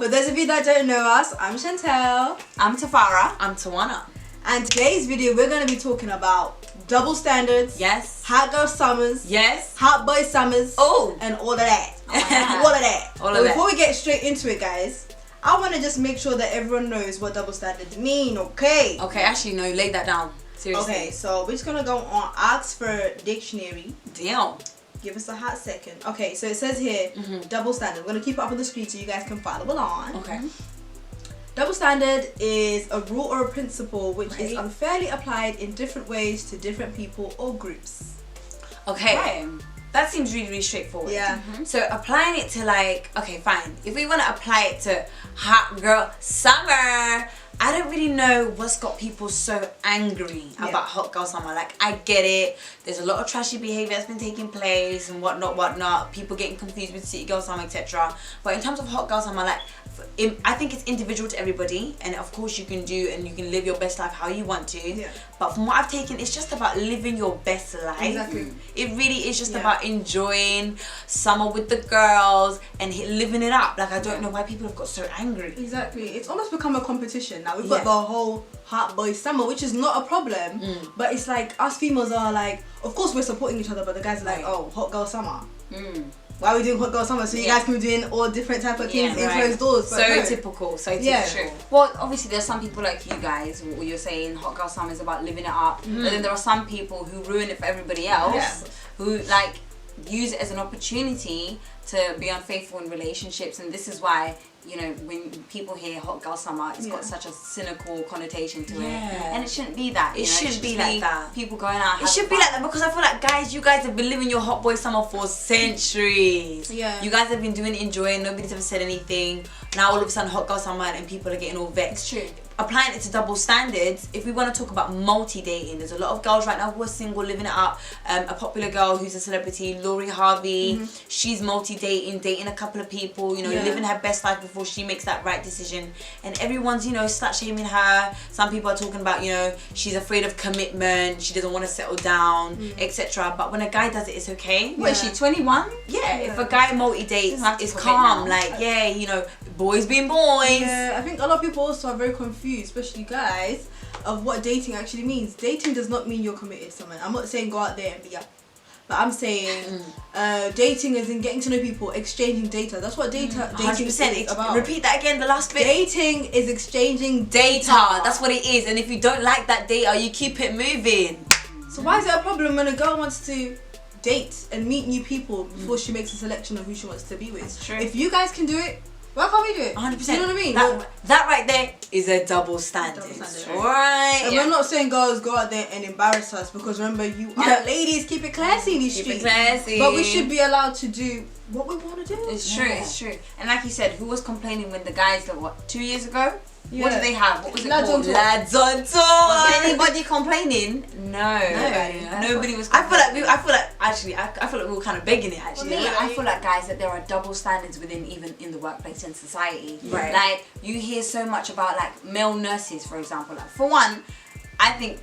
For those of you that don't know us, I'm Shantale. I'm Tafara. I'm Tawana. And today's video, we're going to be talking about double standards. Yes. Hot girl summers. Yes. Hot boy summers. Oh. And all of that. Oh all of that. But before we get straight into it, guys, I want to just make sure that everyone knows what double standards mean, okay? Okay, actually, no, lay that down. Seriously. Okay, so we're just going to go on Oxford Dictionary. Damn. Give us a hot second. Okay, so it says here, double standard. We're going to keep it up on the screen so you guys can follow along. Okay. Double standard is a rule or a principle which is unfairly applied in different ways to different people or groups. Okay. Right. That seems really, really straightforward. Yeah. So applying it to like, okay, fine. If we want to apply it to hot girl summer, I don't really know what's got people so angry about hot girl summer. Like, I get it. There's a lot of trashy behavior that's been taking place and whatnot. People getting confused with city girl summer, etc. But in terms of hot girl summer, like, I think it's individual to everybody, and of course you can do and you can live your best life how you want to. Yeah. But from what I've taken, it's just about living your best life. Exactly. It really is just about enjoying summer with the girls and living it up. Like, I don't know why people have got so angry. Exactly. It's almost become a competition now. We've got the whole hot boy summer, which is not a problem, but it's like us females are like, of course we're supporting each other, but the guys are like, oh, hot girl summer. Why are we doing hot girl summer? So you guys can be doing all different type of things in closed doors. But so typical. So typical. Well, obviously there's some people like you guys, what you're saying, hot girl summer is about living it up. But then there are some people who ruin it for everybody else, who like use it as an opportunity to be unfaithful in relationships. And this is why, you know, when people hear hot girl summer, it's got such a cynical connotation to it, and it shouldn't be that. It shouldn't be like that. People going out. It should be like that because I feel like, guys, you guys have been living your hot boy summer for centuries. Yeah. You guys have been doing it, enjoying. Nobody's ever said anything. Now all of a sudden, hot girl summer, and people are getting all vexed. It's true. Applying it to double standards, if we want to talk about multi-dating, there's a lot of girls right now who are single, living it up. A popular girl who's a celebrity, Lori Harvey, she's multi-dating, dating a couple of people, you know, living her best life before she makes that right decision. And everyone's, you know, slut-shaming her. Some people are talking about, you know, she's afraid of commitment, she doesn't want to settle down, etc. But when a guy does it, it's okay. What is she, 21? Yeah, if a guy multi-dates, it's calm. Like, yeah, you know, boys being boys. Yeah, I think a lot of people also are very confused, especially guys, of what dating actually means. Dating does not mean you're committed to someone. I'm not saying go out there and be up, but I'm saying dating is in getting to know people, exchanging data. That's what dating is about. Repeat that again, the last bit. Dating is exchanging data. That's what it is. And if you don't like that data, you keep it moving. So why is it a problem when a girl wants to date and meet new people before she makes a selection of who she wants to be with? That's true. If you guys can do it, why can't we do it? 100%. You know what I mean? That right there is a double standard. Right. And we're not saying girls go out there and embarrass us, because remember, you are ladies, keep it classy in these streets. Keep it classy. But we should be allowed to do what we want to do. It's true, it's true. And like you said, who was complaining when the guys, like, what, 2 years ago? What did they have? What was it called? Lads on tour. Was anybody complaining? No. Nobody was complaining. I feel like we were kind of begging it, actually. Well, I feel like, guys, that there are double standards even in the workplace and society. Right. Like, you hear so much about, like, male nurses, for example. Like, for one, I think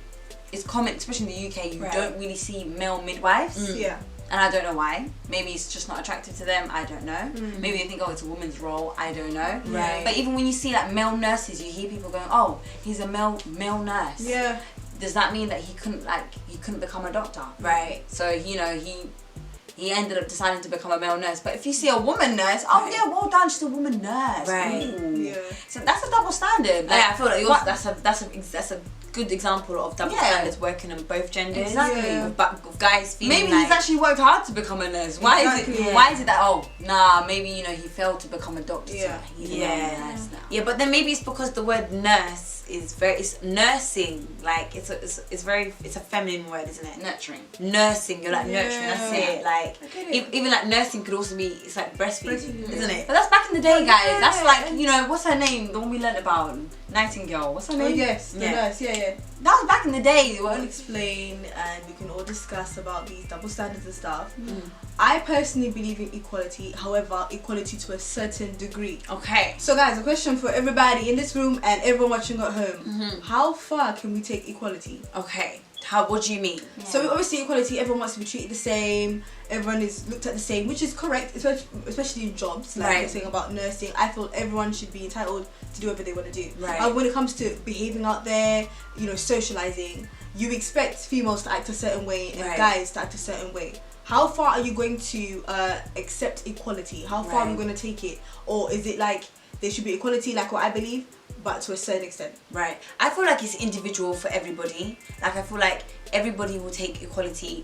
it's common, especially in the UK, you don't really see male midwives. Yeah. And I don't know why. Maybe it's just not attractive to them. I don't know. Maybe they think, oh, it's a woman's role. I don't know. Right. But even when you see like male nurses, you hear people going, oh, he's a male nurse. Yeah. Does that mean that he couldn't become a doctor? Right. So, you know, he ended up deciding to become a male nurse. But if you see a woman nurse, oh yeah, well done, she's a woman nurse. Right. Ooh. Yeah. So that's a double standard. Like, I feel like that's a good example of double standards working on both genders. Exactly. Yeah. With guys feeling maybe like, he's actually worked hard to become a nurse. Why is it that, oh, nah, maybe, you know, he failed to become a doctor. Yeah. So he's a nurse now. Yeah, but then maybe it's because the word nurse is it's nursing. Like, it's a feminine word, isn't it? Nurturing. Nursing, you're like nurturing, that's it. Like, even like nursing could also be, it's like breastfeeding, isn't it? But that's back in the day, guys. That's like, you know, what's her name? The one we learnt about, Nightingale. What's her name? Oh yes, the nurse. Yeah. That was back in the day. We'll explain and we can all discuss about these double standards and stuff. I personally believe in equality, however, equality to a certain degree. Okay. So guys, a question for everybody in this room and everyone watching at home. How far can we take equality? Okay. What do you mean? So obviously equality, everyone wants to be treated the same, everyone is looked at the same, which is correct, especially in jobs, like you're saying about nursing. I feel everyone should be entitled to do whatever they want to do. And when it comes to behaving out there, you know, socializing, you expect females to act a certain way and guys to act a certain way. How far are you going to accept equality? How far are you going to take it? Or is it like there should be equality, like what I believe, but to a certain extent? Right. I feel like it's individual for everybody. Like, I feel like everybody will take equality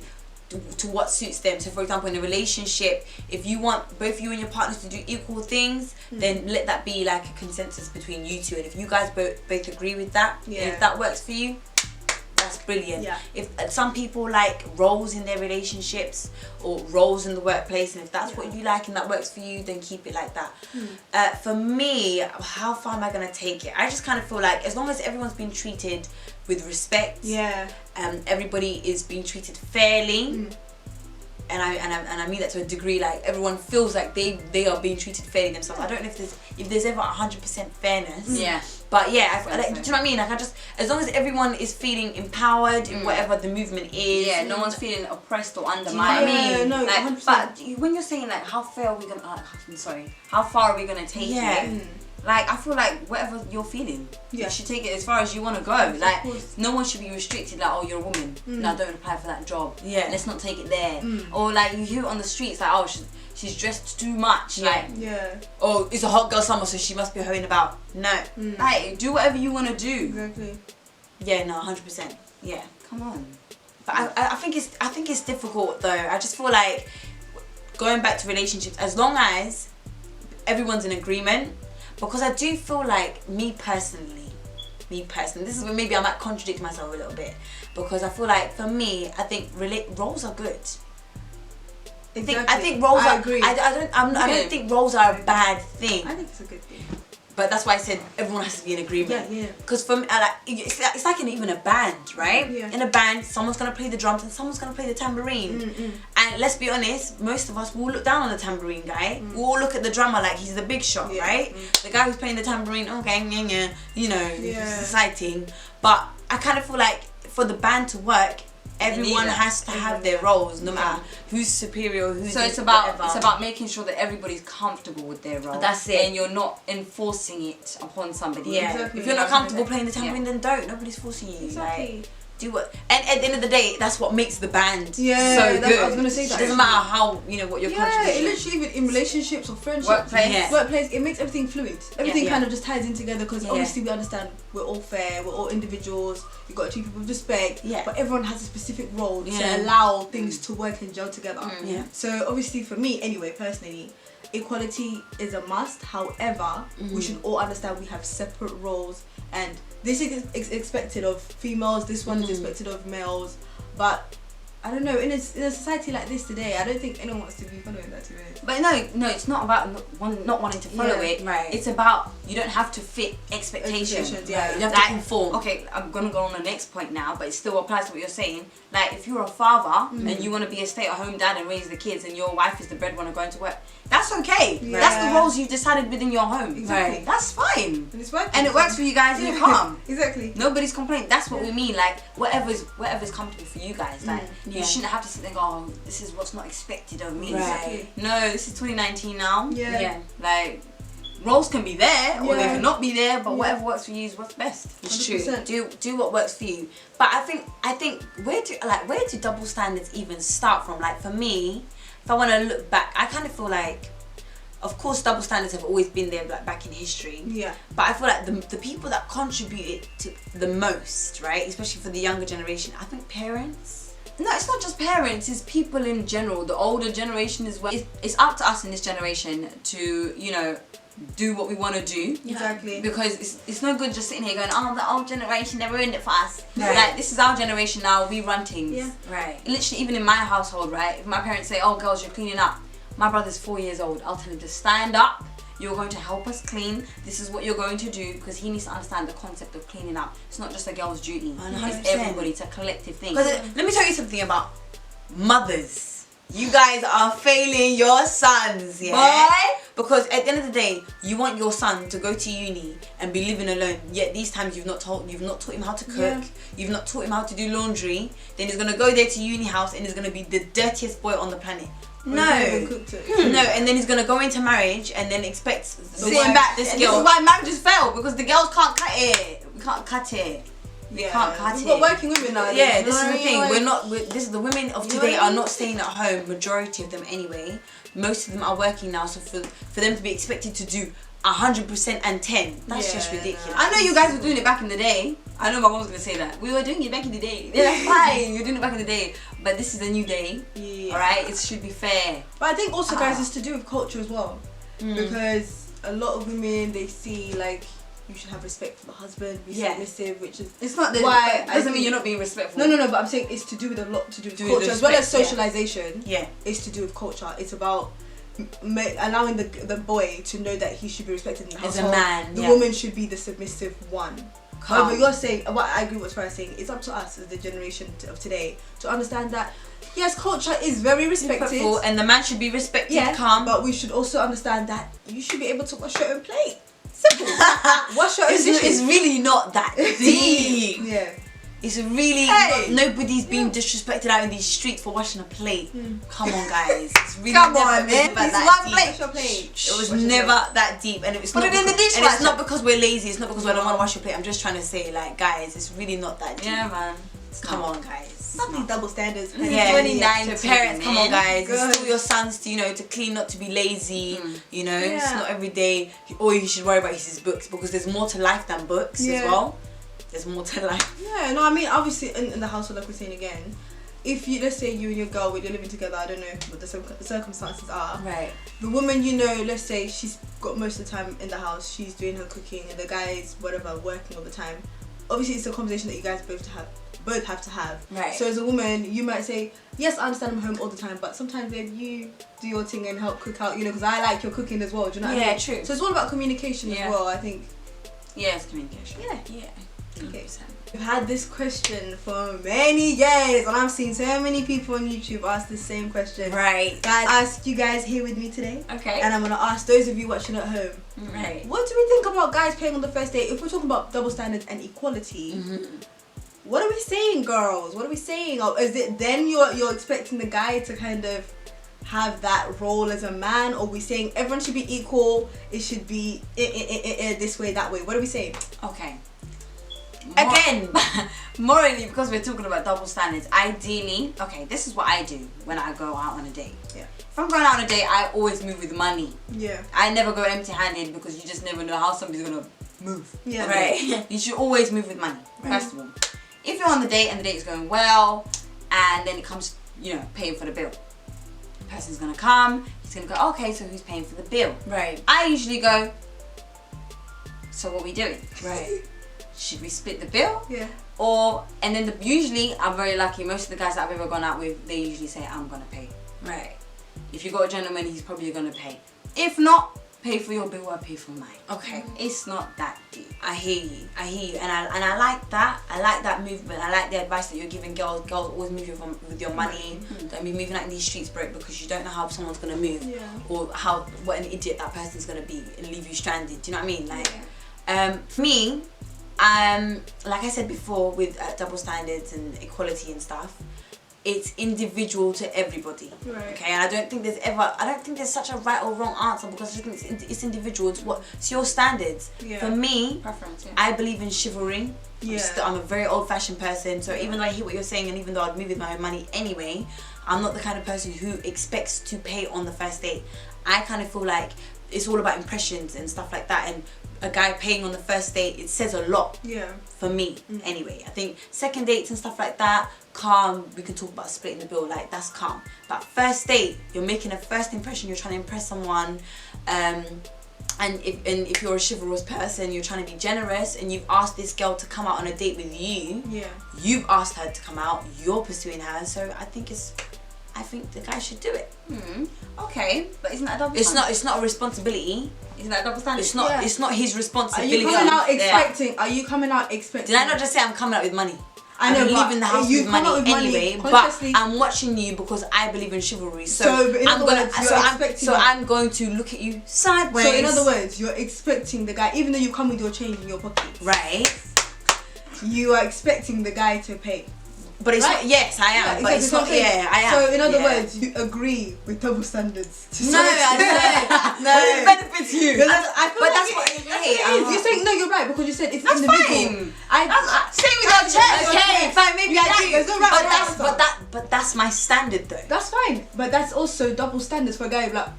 to what suits them. So for example, in a relationship, if you want both you and your partners to do equal things, then let that be like a consensus between you two. And if you guys both agree with that, and if that works for you, that's brilliant. If some people like roles in their relationships or roles in the workplace, and if that's what you like and that works for you, then keep it like that. For me, how far am I gonna take it? I just kind of feel like as long as everyone's being treated with respect, everybody is being treated fairly, and I mean that to a degree, like everyone feels like they are being treated fairly themselves. I don't know if there's ever 100% fairness. But yeah, do you know what I mean? Like, as long as everyone is feeling empowered in whatever the movement is. Yeah, no one's feeling oppressed or undermined. No, like, 100%. But when you're saying like, how far are we gonna? How far are we gonna take it? Like, I feel like whatever you're feeling, you should take it as far as you want to go. Like, no one should be restricted. Like, oh, you're a woman, no, don't apply for that job. Let's not take it there. Or like you hear it on the streets, like, oh, she's dressed too much. Like, oh, it's a hot girl summer, so she must be hoeing about. No, like, do whatever you want to do. Exactly. Yeah, no, 100%. Yeah, come on. But I think it's difficult though. I just feel like going back to relationships, as long as everyone's in agreement. Because I do feel like, me personally, this is where maybe I might contradict myself a little bit, because I feel like for me, I think roles are good. I think roles are. Agree. I don't think roles are a bad thing. I think it's a good thing. But that's why I said everyone has to be in agreement. Because for me, it's like even a band, right? In a band, someone's gonna play the drums and someone's gonna play the tambourine. And let's be honest, most of us will look down on the tambourine guy. We'll all look at the drummer like he's the big shot, right? The guy who's playing the tambourine, okay, you know, it's exciting. But I kind of feel like for the band to work, everyone has to have their roles, no matter who's superior, who's. So it's about making sure that everybody's comfortable with their role. That's it. And you're not enforcing it upon somebody. Exactly. If you're not comfortable playing the tambourine, then don't. Nobody's forcing you. Exactly. Like, do what. And at the end of the day, that's what makes the band so good. I was gonna say that. It doesn't matter how what your contribution. It literally, even in relationships or friendships, workplace, it makes everything fluid. Everything kind of just ties in together, because obviously we understand we're all fair, we're all individuals. You've got to treat people with respect. But everyone has a specific role to allow things to work and gel together. So obviously, for me, anyway, personally, equality is a must. However, we should all understand we have separate roles, and this is expected of females, this one is expected of males. But I don't know, in a society like this today, I don't think anyone wants to be following that, to be honest. But no, it's not about not wanting to follow it. Right. It's about you don't have to fit expectations. You have to conform. Okay, I'm gonna go on the next point now, but it still applies to what you're saying. Like, if you're a father and you want to be a stay-at-home dad and raise the kids, and your wife is the breadwinner going to work, that's okay. That's the roles you've decided within your home. Exactly. That's fine. And it's working. And it works for you guys, and you're calm. Exactly. Nobody's complaining. That's what we mean. Like, whatever's comfortable for you guys. Like, you shouldn't have to sit there and go, oh, this is what's not expected of me. Right. No, this is 2019 now. Like, roles can be there or they can not be there, but whatever works for you is what's best. It's 100%. true. Do what works for you. But I think where do double standards even start from? Like, for me, if I want to look back, I kind of feel like, of course, double standards have always been there, like, back in history. But I feel like the people that contributed to the most, right, especially for the younger generation, I think parents. No, it's not just parents, it's people in general, the older generation as well. It's up to us in this generation to, you know, do what we want to do. Exactly. Because it's no good just sitting here going, oh, the old generation, they ruined it for us. Like, this is our generation now, we run things. Literally, even in my household, right, if my parents say, oh, girls, you're cleaning up, my brother's 4 years old, I'll tell him to stand up. You're going to help us clean. This is what you're going to do, because he needs to understand the concept of cleaning up. It's not just a girl's duty. 100%. It's everybody. It's a collective thing. Let me tell you something about mothers. You guys are failing your sons, yeah? Boy, Because at the end of the day, you want your son to go to uni and be living alone. Yet these times you've not taught him how to cook. You've not taught him how to do laundry. Then he's gonna go there to uni house and he's gonna be the dirtiest boy on the planet. No, and then he's gonna go into marriage and then expect this girl. This is why marriages fail, because the girls can't cut it. We can't cut it. We can't cut it. We've got working women now. Yeah, this is the thing. This is the women of today are not staying at home. Majority of them anyway. Most of them are working now. So for them to be expected to do 100% and 10, that's just ridiculous. I know you guys were doing it back in the day. I know my mom was gonna say that. We were doing it back in the day. Yeah, that's fine. You're doing it back in the day. But this is a new day. Yeah. Alright? It should be fair. But I think also, guys, it's to do with culture as well. Because a lot of women, they see like, you should have respect for the husband, be submissive, which is... It's not... Why? It doesn't mean you're not being respectful. No, but I'm saying it's to do with a lot to do with culture. As well as socialization. Yeah. It's to do with culture. It's about allowing the boy to know that he should be respected in the household. As a man, the woman should be the submissive one. However, you're saying, what I agree with what Tafara's saying, it's up to us as the generation of today to understand that, yes, culture is very respected. And the man should be respected, but we should also understand that you should be able to wash your own plate. Simple. Wash your own dishes. It's really not that deep. Yeah. It's really nobody's being disrespected out in these streets for washing a plate. Come on, guys. It's really man. It's one plate. It was never that deep, and it's put it in the dishwasher. And it's not because we're lazy. It's not because we don't want to wash your plate. I'm just trying to say, like, guys, it's really not that deep. Yeah, man. Come on, guys. Not these double standards. Yeah, 29. So parents, come on, guys. It's still your sons to, to clean, not to be lazy. It's not every day. All you should worry about is his books, because there's more to life than books as well. There's more to life. Yeah, no, I mean, obviously in the household, like we're saying again, if you, let's say you and your girl, when you're living together, I don't know what the circumstances are. Right. The woman, let's say she's got most of the time in the house, she's doing her cooking, and the guy's whatever working all the time. Obviously, it's a conversation that you guys both have to have. Right. So as a woman, you might say, yes, I understand I'm home all the time, but sometimes babe, you do your thing and help cook out, because I like your cooking as well. Do you know what I mean? Yeah, true. So it's all about communication as well, I think. Yeah, it's communication. Yeah. Okay. We've had this question for many years, and I've seen so many people on YouTube ask the same question. Right. Guys, ask you guys here with me today. Okay. And I'm gonna ask those of you watching at home. Right. What do we think about guys paying on the first date? If we're talking about double standards and equality, what are we saying, girls? What are we saying? Or is it then you're expecting the guy to kind of have that role as a man, or are we saying everyone should be equal? It should be this way, that way. What are we saying? Okay. Again, morally, because we're talking about double standards, ideally, okay, this is what I do when I go out on a date. Yeah. If I'm going out on a date, I always move with money. Yeah. I never go empty-handed, because you just never know how somebody's gonna move. Yeah. Right. You should always move with money. First of all, if you're on the date and the date is going well, and then it comes, paying for the bill. The person's gonna come. He's gonna go, okay, so who's paying for the bill? Right. I usually go, so what are we doing? Right. Should we split the bill? Yeah. And then usually, I'm very lucky, most of the guys that I've ever gone out with, they usually say, I'm gonna pay. Right. If you got a gentleman, he's probably gonna pay. If not, pay for your bill or pay for mine. Okay. It's not that deep. I hear you. And I like that. I like that movement. I like the advice that you're giving girls. Girls, always move with your money. Don't be moving out in these streets, bro, because you don't know how someone's gonna move. Yeah. Or what an idiot that person's gonna be and leave you stranded. Do you know what I mean? Like, for me, like I said before, with double standards and equality and stuff, it's individual to everybody. Right. Okay, and I don't think there's such a right or wrong answer, because I think it's individual. It's your standards. Yeah. For me, Preference, yeah. I believe in chivalry. Yeah. I'm a very old-fashioned person, so even though I hear what you're saying, and even though I'd move with my own money anyway, I'm not the kind of person who expects to pay on the first date. I kind of feel like it's all about impressions and stuff like that, and a guy paying on the first date, it says a lot. Yeah. For me, anyway. I think second dates and stuff like that, calm, we can talk about splitting the bill, like that's calm. But first date, you're making a first impression, you're trying to impress someone, and if you're a chivalrous person, you're trying to be generous, and you've asked this girl to come out on a date with you. Yeah. You've asked her to come out, you're pursuing her, so I think the guy should do it. Okay, but isn't that a double standard? It's not a responsibility. Isn't that a double standard? It's not his responsibility. Are you coming out expecting? Did I not just say I'm coming out with money? I know, I'm leaving the house with money anyway, but I'm watching you because I believe in chivalry. So I'm going to look at you sideways. So in other words, you're expecting the guy, even though you come with your change in your pocket, right? You are expecting the guy to pay. But it's not, yes, I am. But it's not. Yeah, I am. So in other words, you agree with double standards. No, I don't. No, it benefits you. I feel but like that's what it is. You're saying no. You're right because you said it's that's individual. Fine. Say with your chest. Okay, fine. Maybe I do. There's no right but that's my standard though. That's fine. But that's also double standards for a guy. Like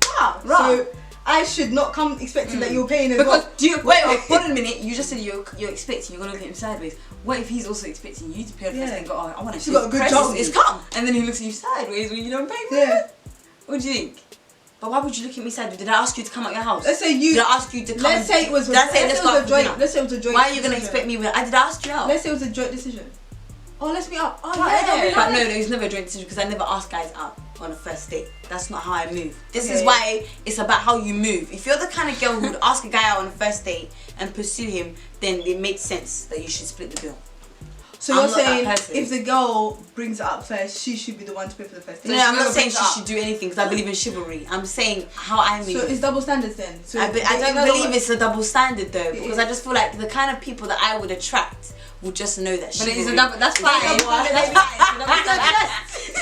right. So I should not come expecting that you're paying as well. Because wait, hold on a minute. You just said you're expecting. You're gonna look at him sideways. What if he's also expecting you to pay the first and go, oh, I want to. She's got a good job. It's come, and then he looks at you sideways when you don't pay for it. What do you think? But why would you look at me sideways? Did I ask you to come out your house? Let's say you. Did I ask you to come? Let's say it was. Let's say it was a joint. Why are you gonna expect me? I did ask you out. Let's say it was a joint decision. Oh, let's meet up. Oh yeah. But no, it's never a joint decision because I never ask guys out on a first date. That's not how I move. This is why it's about how you move. If you're the kind of girl who would ask a guy out on a first date and pursue him, then it makes sense that you should split the bill. So you're saying if the girl brings it up first, she should be the one to pay for the first date? No, I'm not saying she should do anything because I believe in chivalry. I'm saying how I move. So it's double standards then? So I don't believe it's a double standard though because I just feel like the kind of people that I would attract will just know that chivalry. But it's a double, that's fine.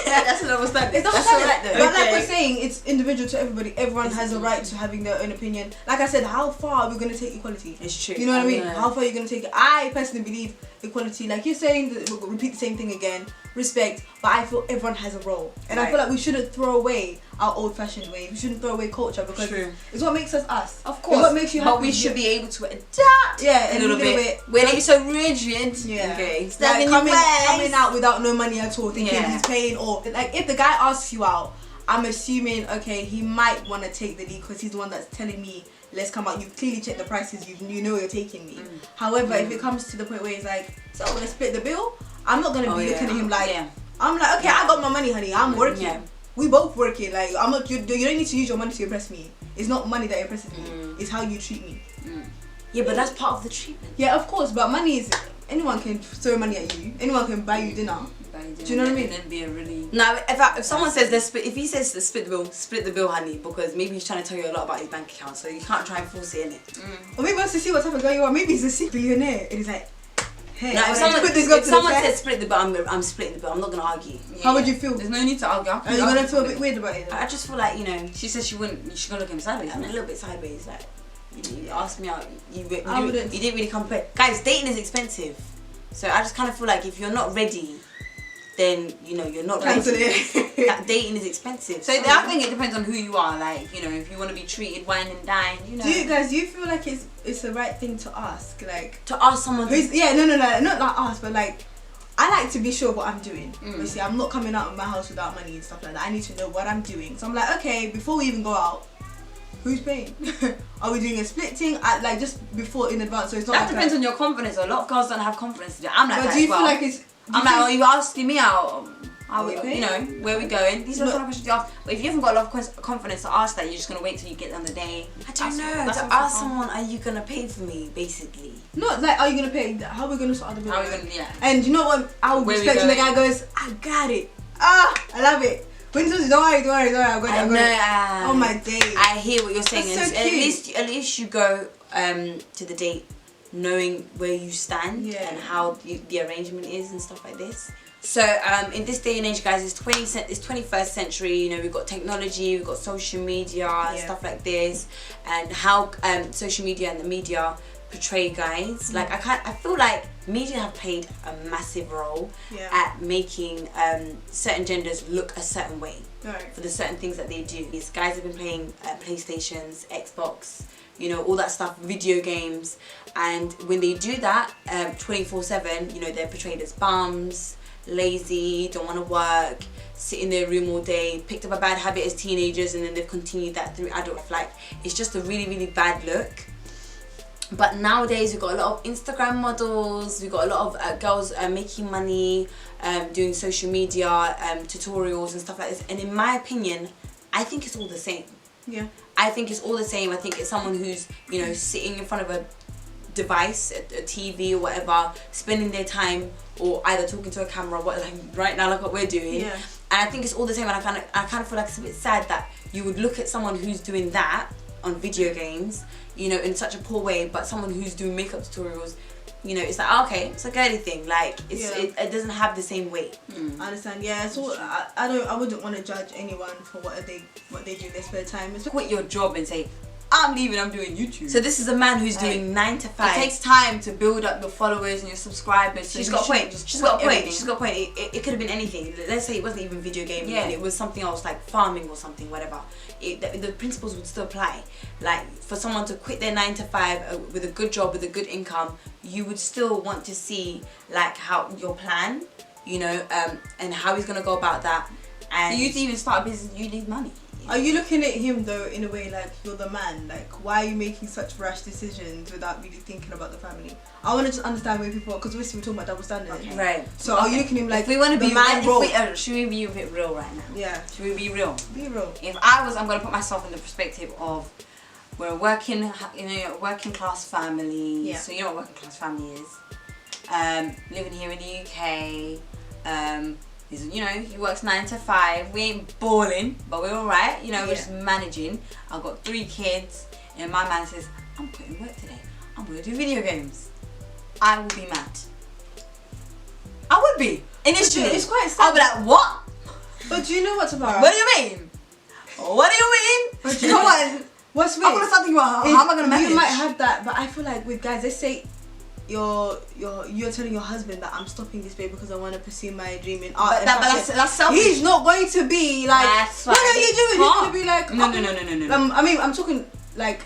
That's a double standard. It's double standard. But like we're saying, it's individual to everybody. Everyone has a right to having their own opinion. Like I said, how far are we going to take equality? It's true. You know what I mean? How far are you going to take it? I personally believe equality. Like you're saying, we'll repeat the same thing again. Respect. But I feel everyone has a role. And I feel like we shouldn't throw away our old-fashioned ways. We shouldn't throw away culture because it's what makes us us. Of course. It's what makes you happy. But we should be able to adapt a little bit. We're not so rigid. Yeah. Okay. Like coming out without no money at all, thinking he's paying, or like if the guy asks you out, I'm assuming he might want to take the lead because he's the one that's telling me let's come out. You clearly check the prices. You know you're taking me. However, if it comes to the point where he's like, so let's split the bill, I'm not gonna be looking at him like I'm like, okay, I got my money, honey. I'm working. Yeah. We both working. Like I'm not. You don't need to use your money to impress me. It's not money that impresses me. It's how you treat me. Yeah, but that's part of the treatment. Yeah, of course. But money is anyone can throw money at you. Anyone can buy you dinner. Do you know what I mean? Then be a really. Now, if someone says if he says to split the bill, honey, because maybe he's trying to tell you a lot about his bank account, so you can't try and force it in it. Or maybe he wants to see what type of guy you are. Maybe he's a sick billionaire and he's like, hey, now, if someone says split the bill, I'm splitting the bill. I'm not gonna argue. Yeah. How would you feel? There's no need to argue. Are you gonna feel a bit weird about it? I just feel like She said she wouldn't. She gonna look him sideways. I'm a little bit sideways. Like you asked me out. You didn't really compare. Guys, dating is expensive, so I just kind of feel like if you're not ready, then you're not ready. That dating is expensive. So I think it depends on who you are. Like if you want to be treated, wine and dine. Do you feel like it's the right thing to ask? Like to ask someone who's no, not like us, but like I like to be sure what I'm doing. Obviously, I'm not coming out of my house without money and stuff like that. I need to know what I'm doing. So I'm like, okay, before we even go out, who's paying? Are we doing a split thing? Like just before in advance, so it's not. That depends on your confidence. A lot of girls don't have confidence to do it. I'm like, but do you feel like it's? I'm like, oh, you asking me out? Are we, where we going? These are the kind of questions you ask. But if you haven't got a lot of confidence to ask that, you're just gonna wait till you get on the day. I don't know. To ask someone, are you gonna pay for me? Basically. Not like, are you gonna pay? How are we gonna sort out the bill? How are we gonna? Yeah. And you know what? I would expect when the guy goes, I got it. I love it. When he says, don't worry, I got it. I got it. Oh my days. I hear what you're saying. That's so cute. At least you go to the date knowing where you stand and how the arrangement is and stuff like this. So in this day and age, guys, it's 21st century. We've got technology, we've got social media, stuff like this, and how social media and the media portray guys. Like I feel like media have played a massive role at making certain genders look a certain way for the certain things that they do. These guys have been playing PlayStations, Xbox, all that stuff, video games, and when they do that 24/7, they're portrayed as bums, lazy, don't want to work, sit in their room all day, picked up a bad habit as teenagers, and then they've continued that through adult life. Like it's just a really, really bad look. But nowadays we've got a lot of Instagram models, we've got a lot of girls making money, doing social media tutorials and stuff like this, and in my opinion I think it's all the same. I think it's all the same. I think it's someone who's sitting in front of a device, a TV or whatever, spending their time or either talking to a camera, what like right now, like what we're doing. Yeah. And I think it's all the same. And I kind of feel like it's a bit sad that you would look at someone who's doing that on video games, you know, in such a poor way, but someone who's doing makeup tutorials, you know, it's like, oh, okay, it's a girly thing. Like, it doesn't have the same weight. I understand. Yeah, so I wouldn't want to judge anyone for what they do in their spare time. It's Quit your job and say, I'm leaving, I'm doing YouTube. So this is a man who's doing 9 to 5. It takes time to build up your followers and your subscribers. So She's got a point. She's got a point. It could have been anything. Let's say it wasn't even video gaming, and it was something else like farming or something, whatever. The principles would still apply. Like for someone to quit their 9 to 5 with a good job, with a good income, you would still want to see like how your plan, you know, and how he's gonna go about that. And for you to even start a business, you need money. Are you looking at him though in a way like you're the man? Like, why are you making such rash decisions without really thinking about the family? I want to just understand where people are, because we're talking about double standard. Okay. Right. So are you looking at him like if we want to be man role? should we be a bit real right now? Yeah. Should we be real? Be real. If I'm gonna put myself in the perspective of we're a working class family. Yeah. So you know what working class family is. Living here in the UK. You know, he works 9 to 5. We ain't balling, but we're alright. You know, we're just managing. I've got 3 kids, and my man says, I'm quitting work today. I'm gonna do video games. I will be mad. I would be. Initially. It's quite sad. I'll be like, what? But do you know what, Tafara? What do you mean? What do you mean? But do you Come know on. What's I'm weird? gonna start thinking about how am I gonna manage? You might have that, but I feel like with guys, let's say you're telling your husband that I'm stopping this babe because I want to pursue my dream in art. But that's selfish. He's not going to be like, That's no, fine. you do it. He's going to be like, No. I mean, I'm talking like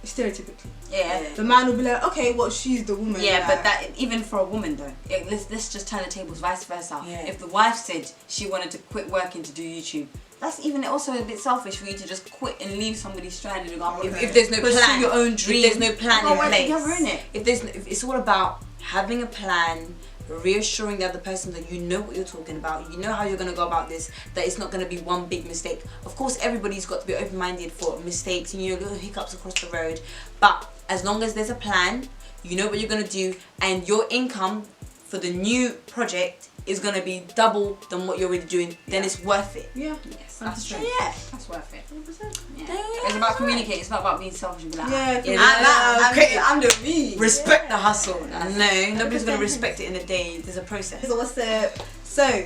stereotypically. Yeah. The man will be like, okay, well, she's the woman. Yeah, like, but that even for a woman though, let's just turn the tables vice versa. Yeah. If the wife said she wanted to quit working to do YouTube, that's even also a bit selfish for you to just quit and leave somebody stranded. if there's no Pursue plan, your own dream. if there's no plan in place, together, innit? if it's all about having a plan, reassuring the other person that you know what you're talking about, you know how you're going to go about this, that it's not going to be one big mistake. Of course, everybody's got to be open-minded for mistakes and, you know, little hiccups across the road, but as long as there's a plan, you know what you're going to do, and your income for the new project is going to be double than what you're already doing, then it's worth it. Yeah. Yes, that's true. Yeah. That's worth it. 100%. Yeah. It's about communicating. It's not about being selfish and be like, Yeah, I'm doing me. Respect the hustle. No, nobody's going to respect it in a day. There's a process. So what's the... So,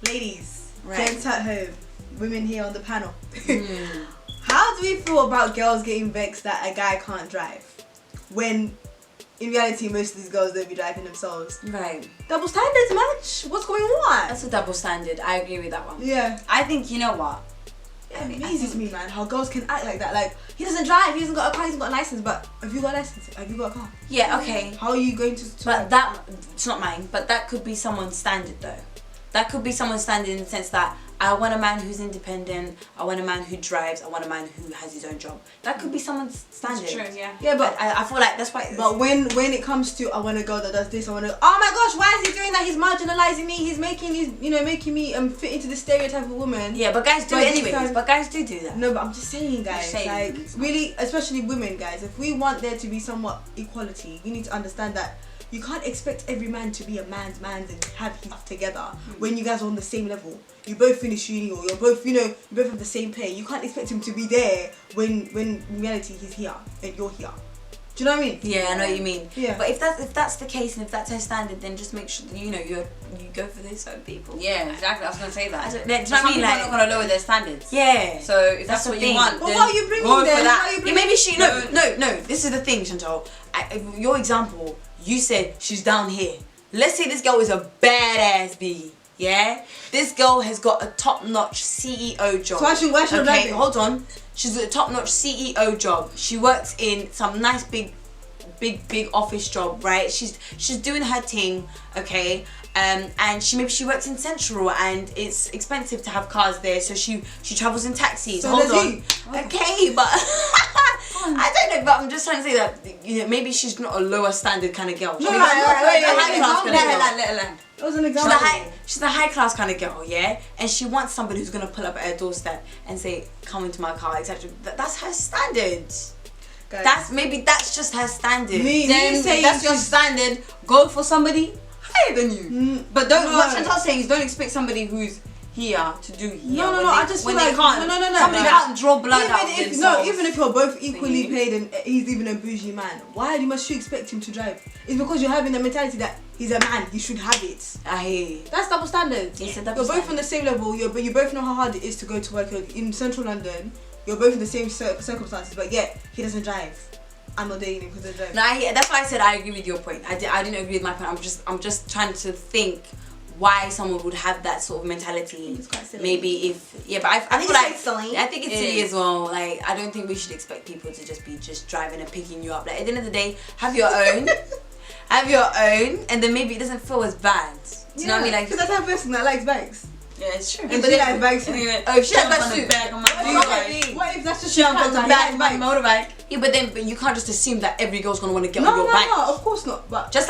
ladies, Right. gents at home, women here on the panel. How do we feel about girls getting vexed that a guy can't drive? When, in reality, most of these girls don't be driving themselves. Right. Double standards, match? What's going on? That's a double standard. I agree with that one. Yeah. I think, you know what? It amazes me, man, how girls can act like that. Like, he doesn't drive, he hasn't got a car, he hasn't got a license, but have you got a license? Have you got a car? Yeah, okay. How are you going to... But that, it's not mine, but that could be someone's standard though. That could be someone's standard in the sense that I want a man who's independent, I want a man who drives, I want a man who has his own job. That could be someone's standard. It's true, yeah. Yeah, but I feel like that's why. But when it comes to I want a girl that does this, I want to. Oh my gosh, why is he doing that? He's marginalizing me. He's making me fit into the stereotype of woman. Yeah, but guys do But it these anyways. guys- But guys do that. No, but I'm just saying, guys. Just saying. Like really, especially women, guys. If we want there to be somewhat equality, we need to understand that you can't expect every man to be a man's and have his stuff together when you guys are on the same level. You both finish uni or you're both, you both have the same pay. You can't expect him to be there when in reality he's here and you're here. Do you know what I mean? Yeah, I know what you mean. Yeah. But if that's the case and if that's her standard, then just make sure that you go for those certain people. Yeah, exactly. I was gonna say that. I don't- do you know what I Some mean? people Like- are not gonna lower their standards. Yeah. So if that's the what thing. you want, But then why are you bringing go them? for Why are that. you Yeah, bringing maybe she no. This is the thing, Shantale. Your example, you said she's down here. Let's say this girl is a badass B. Yeah, this girl has got a top-notch CEO job. So why should I drive it? Hold on. She's got a top-notch CEO job. She works in some nice big office job, right? She's doing her thing, okay. And maybe she works in Central and it's expensive to have cars there, so she travels in taxis. So Hold does on. he. Okay, but I don't know. But I'm just trying to say that maybe she's not a lower standard kind of girl. No, She's right, a right, high class kind of girl. That was an She's example. she's a high class kind of girl, yeah, and she wants somebody who's gonna pull up at her doorstep and say, "Come into my car," etc. That's her standard. that's just her standard. Then that's your standard. Go for somebody higher than you. But don't. What Chantal's saying is don't expect somebody who's here to do here. No. I just feel like somebody can't draw blood out of themselves. Even if you're both equally paid and he's even a bougie man, why must you expect him to drive? It's because you're having the mentality that he's a man, he should have it. I hear you. That's double standards. It's a You're double both standard. on the same level. You both know how hard it is to go to work. You're in central London. You're both in the same circumstances, but yet he doesn't drive. I'm not dating him because he doesn't drive. No, that's why I said I agree with your point. I didn't agree with my point. I'm just trying to think why someone would have that sort of mentality. It's quite silly. Maybe but I feel it's like quite silly. I think it's silly as well. Like I don't think we should expect people to just be driving and picking you up. Like at the end of the day, have your own, and then maybe it doesn't feel as bad. Do you know what I mean? Like because that's the person that likes bikes. Yeah, it's true. And she likes bikes. if she has that suit, back on my motorbike. What if that's just She on the back of my bikes? motorbike. yeah, but you can't just assume that every girl's gonna want to get on your bike. No, of course not. But Just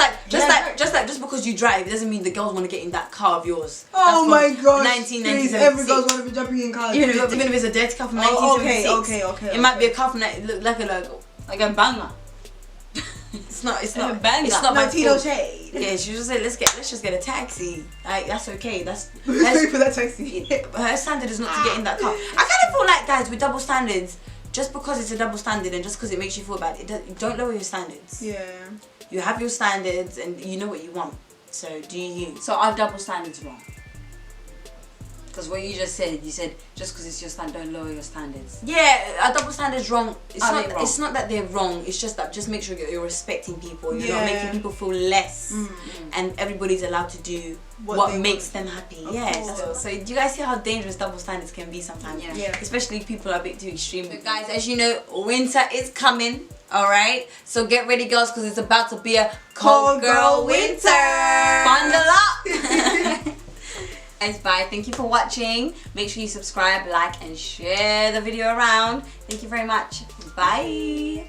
because you drive, it doesn't mean the girls want to get in that car of yours. oh That's my from god, 1996. every girl's want to be jumping in cars. Even if it's a dirty car from 1976. Okay. It might be a car from look like a logo. Like a banger. It's not a banger. it's not my No Tito fault. shade. Yeah, she just said let's just get a taxi. Like that's okay. That's Pay for that taxi. her standard is not to get in that car. I kind of feel like guys with double standards, just because it's a double standard and just because it makes you feel bad, don't lower your standards. Yeah. You have your standards and you know what you want. So do you? So are double standards wrong? Because what you just said, you said just because it's your standard, don't lower your standards. Yeah, a double standard's wrong. Are they wrong? It's not that they're wrong. It's just that just make sure you're respecting people. You're not Yeah. making people feel less, and everybody's allowed to do What what they makes them happy. Yeah. course. So do you guys see how dangerous double standards can be sometimes? Yeah. Especially if people are a bit too extreme. So guys, as you know, winter is coming. All right. So get ready, girls, because it's about to be a cold girl winter. Bundle up. Guys, bye. Thank you for watching. Make sure you subscribe, like, and share the video around. Thank you very much. Bye.